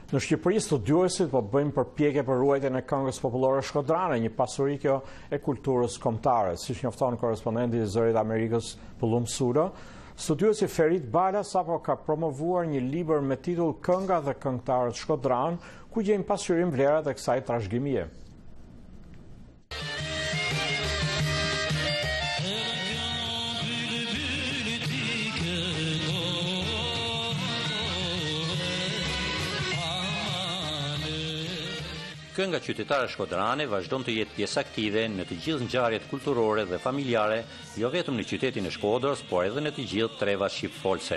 Në Shqipëri, studiuesit po bëjnë përpjekje për ruajtjen e këngës popullore shkodrane, një pasuri kjo e kulturës kombëtare. Siç njofton korrespondenti i Zërit Amerikës Pullum Suro, studiuesi Ferit Bala sapo ka promovuar një libër me titull Kënga dhe këngëtarët shkodran, ku gjejmë pasqyrim vlerat e kësaj trashëgimie. Kënga qytetare shkodrane vazhdon të jetë pjesë aktive në të gjithë ngjarjet kulturore dhe familjare, jo vetëm në qytetin e Shkodrës, por edhe në të gjithë trevat shqipfolse.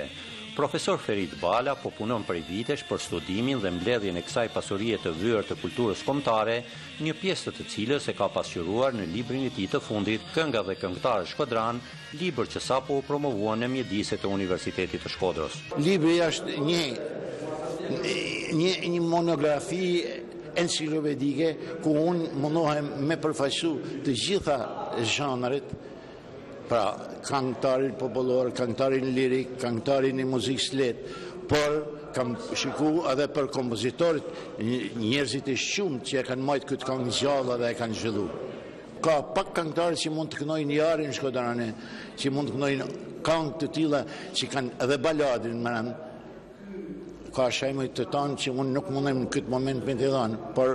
Profesor Ferit Bala po punon prej vitesh për studimin dhe mbledhjen e kësaj pasurie të vyer të kulturës kombëtare, një pjesë të cilës e ka pasqyruar në librin e tij të fundit, Kënga dhe këngëtarët shkodran, libër që sapo u promovua në mjediset e Universitetit të Shkodrës. Libri është një monografi enciklopedike ku unë mundohem me përfaqësu të gjitha zhanret, pra këngëtarin popullor, këngëtarin lirik, këngëtarin e muzikës lehtë, por kam shikuar edhe për kompozitorët, njerëzit e shumt që e kanë marrë këtë këngë gjallë dhe e kanë zhvilluar. Ka pak këngëtarë që mund të kënojnë jarin shkodrane, që mund të kënojnë këngë të tilla që kanë edhe baladin më rënd. Ka shembuj të tanë që unë nuk mundem në këtë moment me të dhanë, por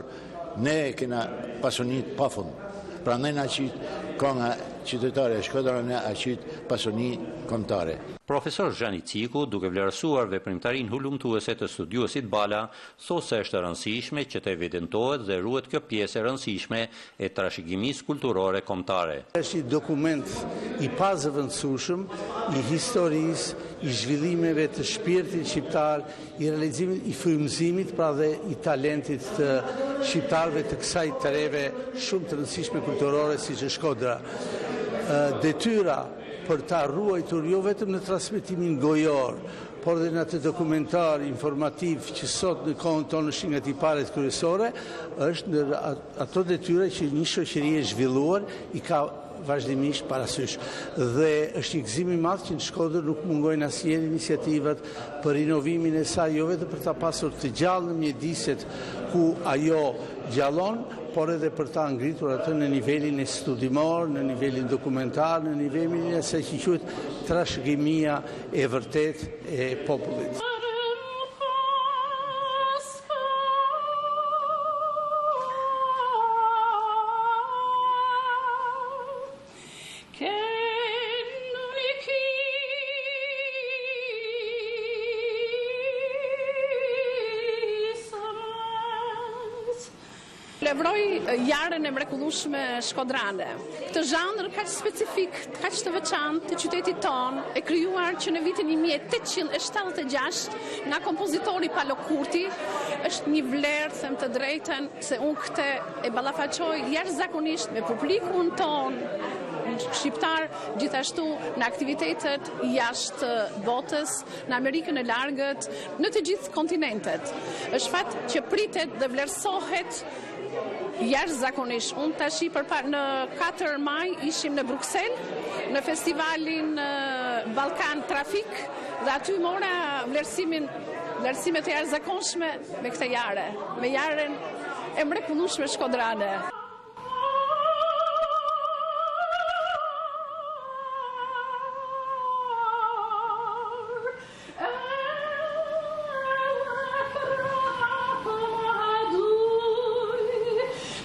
ne kena pasionit pafund. Pra ne na qitë kënga qytetare shkodrane, a qitë pasoni kombëtare. Profesor Zhani Ciku, duke vlerësuar veprimtarinë hulumtuese të studiuesit Bala, thotë se është e rëndësishme që të evidentohet dhe ruhet kjo pjesë e rëndësishme e trashëgimisë kulturore kombëtare. Është një dokument i pazëvendësueshëm i historisë, i zhvillimeve të shpirtit shqiptar, i realizimit, i frymëzimit, pra dhe i talentit të shqiptarëve të kësaj treve shumë të rëndësishme kulturore siç është Shkodra. Detyra për ta ruajtur jo vetëm në transmetimin gojor, por dhe në atë dokumentar informativ që sot në kohën tonë është nga tiparet kryesore, është në ato detyra që një shoqëri e zhvilluar i ka vazhdimisht parasysh. Dhe është një gëzim i madh që në Shkodër nuk mungojnë asnjëherë iniciativat për rinovimin e saj, jo vetëm për ta pasur të gjallë në mjediset ku ajo gjallon, por edhe për ta ngritur atë në nivelin e studimor, në nivelin dokumentar, në nivelin e asaj që quhet trashëgimia e vërtet e popullit. Levroj jarën e mrekullueshme shkodrane. Këtë zhanër kaq specifik, kaq të veçantë të qytetit tonë, e krijuar që në vitin 1876 nga kompozitori Palo Kurti, është një vlerë, them të drejtën, se unë këtë e ballafaqoj jashtëzakonisht me publikun tonë shqiptar, gjithashtu në aktivitetet jashtë botës, në Amerikën e Largët, në të gjithë kontinentet. Është fat që pritet dhe vlerësohet jashtëzakonisht. Unë tash në 4 maj ishim në Bruksel, në festivalin Ballkan Trafik, dhe aty mora vlerësimet e jashtëzakonshme me këtë jarë, me jarën e mrekullueshme shkodrane.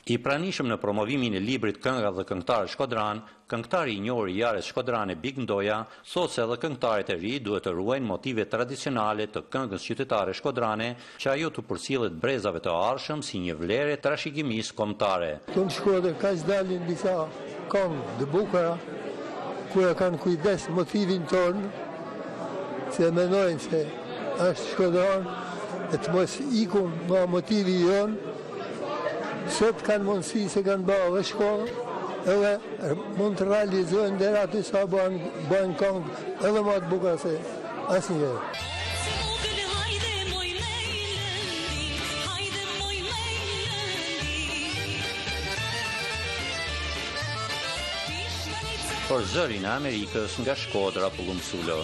I pranishëm në promovimin e librit Kënga dhe këngëtarët shkodran, këngëtari i njohur i jarës shkodrane Big Ndoja thotë se edhe këngëtarët e ri duhet të ruajnë motivet tradicionale të këngës qytetare shkodrane, që ajo të përcjellet brezave të arshëm si një vlerë trashëgimisë kombëtare. Tonë Shkodër kaq dalin disa këngë të bukura ku e kanë kujdes motivin tonë, se mendojnë se është shkodran e të mos ikun nga motivi jonë. Sot kanë mundësi se kanë bërë dhe shkollë, edhe mund të realizojnë deri aty sa bëjnë këngë edhe më të bukura se asnjëherë. Për Zërin e Amerikës nga Shkodra, Pullum Suro.